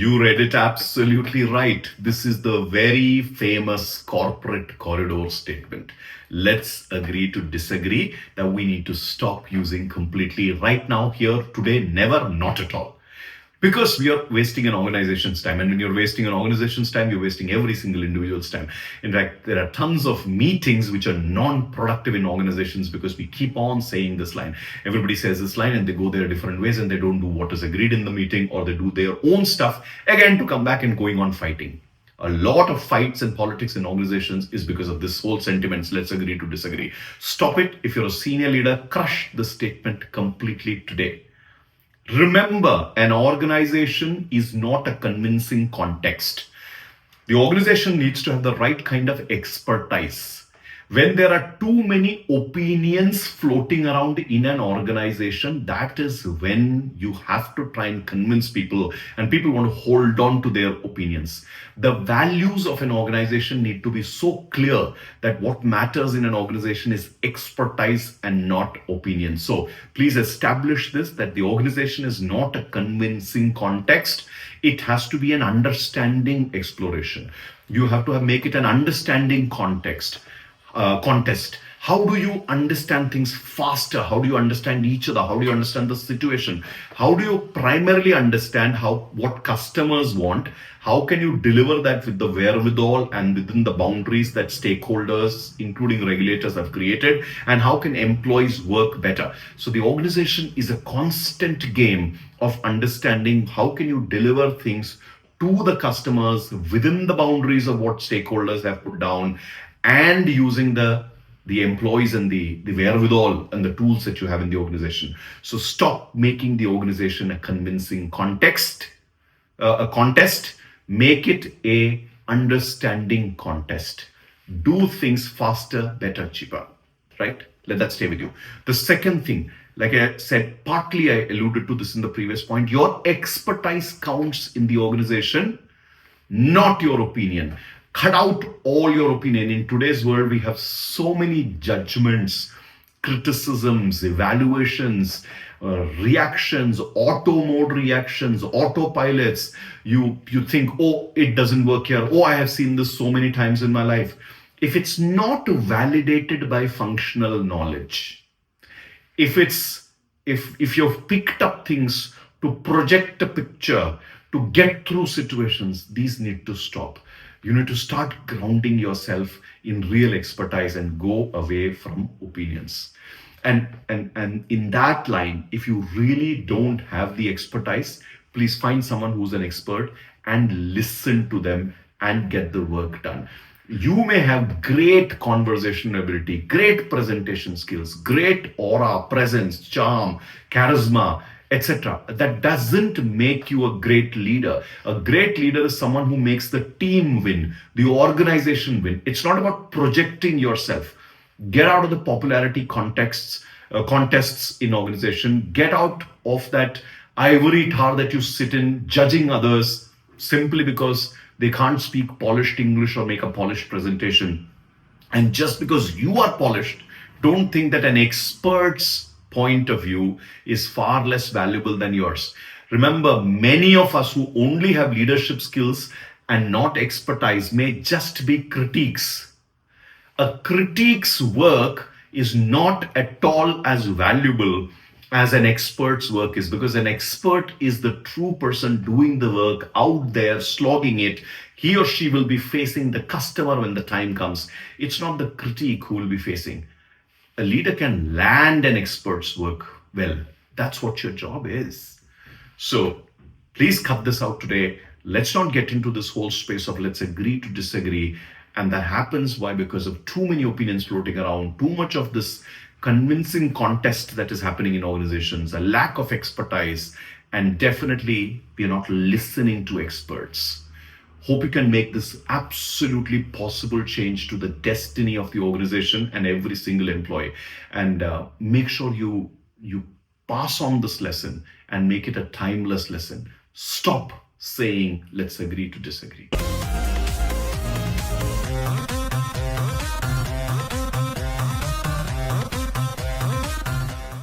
You read it absolutely right. This is the very famous corporate corridor statement. Let's agree to disagree that we need to stop using completely right now, here, today, never, not at all. Because we are wasting an organization's time. And when you're wasting an organization's time, you're wasting every single individual's time. In fact, there are tons of meetings which are non-productive in organizations because we keep on saying this line. Everybody says this line and they go their different ways and they don't do what is agreed in the meeting, or they do their own stuff, again, to come back and going on fighting. A lot of fights and politics in organizations is because of this whole sentiments. Let's agree to disagree. Stop it. If you're a senior leader, crush the statement completely today. Remember, an organization is not a convincing context. The organization needs to have the right kind of expertise. When there are too many opinions floating around in an organization, that is when you have to try and convince people, and people want to hold on to their opinions. The values of an organization need to be so clear that what matters in an organization is expertise and not opinion. So please establish this, that the organization is not a convincing context. It has to be an understanding exploration. You have to make it an understanding contest. How do you understand things faster? How do you understand each other? How do you understand the situation? How do you primarily understand what customers want? How can you deliver that with the wherewithal and within the boundaries that stakeholders, including regulators, have created? And how can employees work better? So the organization is a constant game of understanding how can you deliver things to the customers within the boundaries of what stakeholders have put down, and using the employees and the wherewithal and the tools that you have in the organization. So stop making the organization a convincing a contest. Make it a understanding contest. Do things faster, better, cheaper, right? Let that stay with you. The second thing, like I said, partly I alluded to this in the previous point, your expertise counts in the organization, not your opinion. Cut out all your opinion. In today's world, we have so many judgments, criticisms, evaluations, reactions, auto mode reactions, autopilots. You think, oh, it doesn't work here. Oh, I have seen this so many times in my life. If it's not validated by functional knowledge, if you've picked up things to project a picture, to get through situations, these need to stop. You need to start grounding yourself in real expertise and go away from opinions. And in that line, if you really don't have the expertise, please find someone who's an expert and listen to them and get the work done. You may have great conversation ability, great presentation skills, great aura, presence, charm, charisma, etc. That doesn't make you a great leader. A great leader is someone who makes the team win, the organization win. It's not about projecting yourself. Get out of the popularity contests in organization. Get out of that ivory tower that you sit in, judging others simply because they can't speak polished English or make a polished presentation. And just because you are polished, don't think that an expert's point of view is far less valuable than yours. Remember, many of us who only have leadership skills and not expertise may just be critiques. A critique's work is not at all as valuable as an expert's work is, because an expert is the true person doing the work out there, slogging it. He or she will be facing the customer when the time comes. It's not the critique who will be facing. A leader can land an expert's work well. That's what your job is. So please cut this out today. Let's not get into this whole space of let's agree to disagree. And that happens, why? Because of too many opinions floating around, too much of this convincing contest that is happening in organizations, a lack of expertise, and definitely we're not listening to experts. Hope you can make this absolutely possible change to the destiny of the organization and every single employee. And make sure you pass on this lesson and make it a timeless lesson. Stop saying, let's agree to disagree.